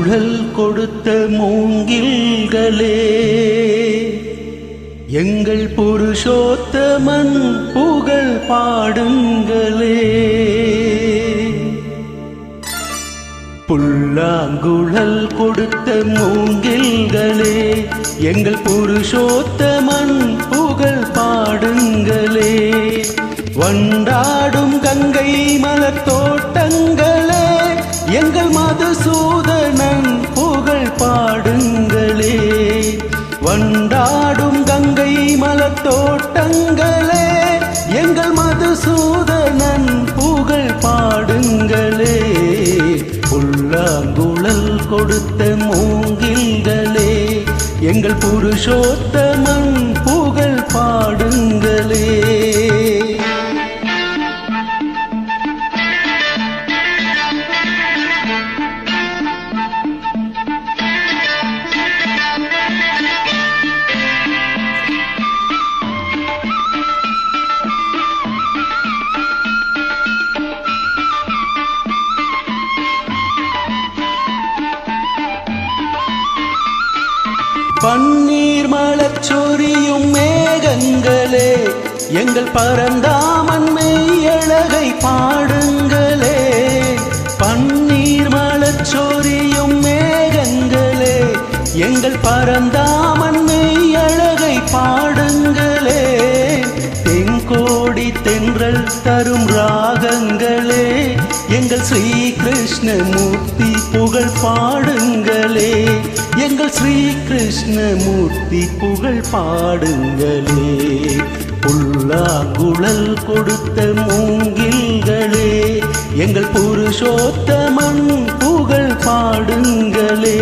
புல்லாங்குழல் கொடுத்த மூங்கில்களே, எங்கள் புருஷோத்தமன் புகழ் பாடுங்களே. புல்லாங்குழல் கொடுத்த மூங்கில்களே, எங்கள் புருஷோத்தமன் புகழ் பாடுங்களே. வண்டாடும் கங்கை மலர் தோட்டங்களே, எங்கள் மதுசூதனன் புகழ் பாடுங்களே. வண்டாடும் கங்கை மலர் தோட்டங்களே, எங்கள் மதுசூதனன் புகழ் பாடுங்களே. புல்லாங்குழல் கொடுத்த மூங்கில்களே, எங்கள் புருஷோத்தமன் புகழ் பாடுங்களே. பன்னீர் மலர் சொரியும் மேகங்களே, எங்கள் பரந்தாமன் மெய்யழகை பாடுங்களே. பன்னீர் மலர் சொரியும் மேகங்களே, எங்கள் பரந்தாமன் மெய்யழகை பாடுங்களே. தென்கோடி தென்றல் தரும் ராகங்களே, எங்கள் ஸ்ரீ கிருஷ்ணமூர்த்தி புகழ் பாடுங்களே. எங்கள் ஸ்ரீ கிருஷ்ணமூர்த்தி புகழ் பாடுங்களே. புல்லாங்குழல் கொடுத்த மூங்கில்களே, எங்கள் புருஷோத்தமன் புகழ் பாடுங்களே.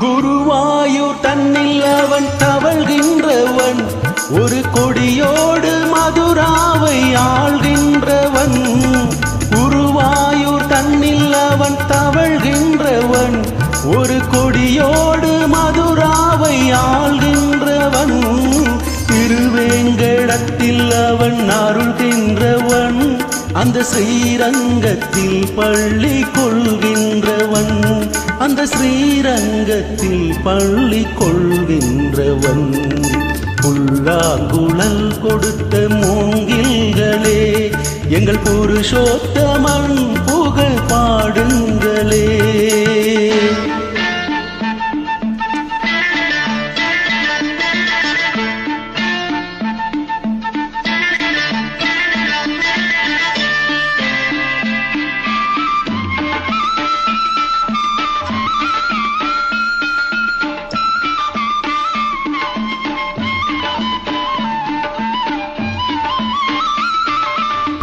குருவாயூர் தன்னில் அவன் தவழ்கின்றவன், ஒரு கொடியோடு மதுராவை ஆள்கின்றவன். குருவாயூர் தன்னில் அவன் தவழ்கின்றவன், ஒரு கொடியோடு மதுராவை ஆள்கின்றவன். திருவேங்கடத்தில் அவன் அருள்கின்றவன், அந்த ஸ்ரீரங்கத்தில் பள்ளி கொள்கின்றவன். அந்த ஸ்ரீரங்கத்தில் பள்ளி கொள்கின்றவன். புல்லாங்குழல் கொடுத்த மூங்கில்களே, எங்கள் புருஷோத்தமன் புகழ் பாடுங்களே.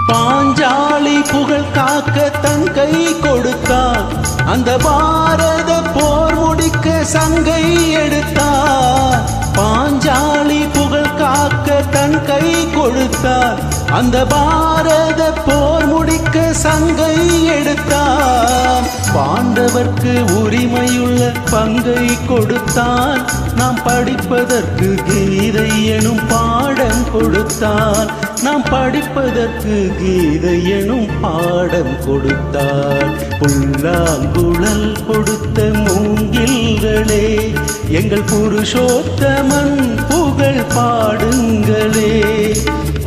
பாஞ்சாலி புகழ் காக்க தன் கை கொடுத்தார், அந்த பாரத போர் முடிக்க சங்கை எடுத்தார். பாஞ்சாலி புகழ் காக்க தன் கை கொடுத்தார், அந்த பாரத போர் முடிக்க சங்கை எடுத்தார். பாண்டவர்க்கு உரிமையுள்ள பங்கை கொடுத்தான், நாம் படிப்பதற்கு கீதை எனும் பாடம் கொடுத்தான். நாம் படிப்பதற்கு கீதை எனும் பாடம் கொடுத்தார். புல்லாங்குழல் கொடுத்த மூங்கில்களே, எங்கள் புருஷோத்தமன் புகழ் பாடுங்களே.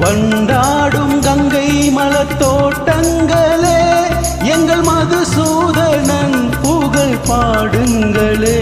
வண்டாடும் கங்கை மலர் தோட்டங்களே, எங்கள் மதுசூதனன் புகழ் பாடுங்களே.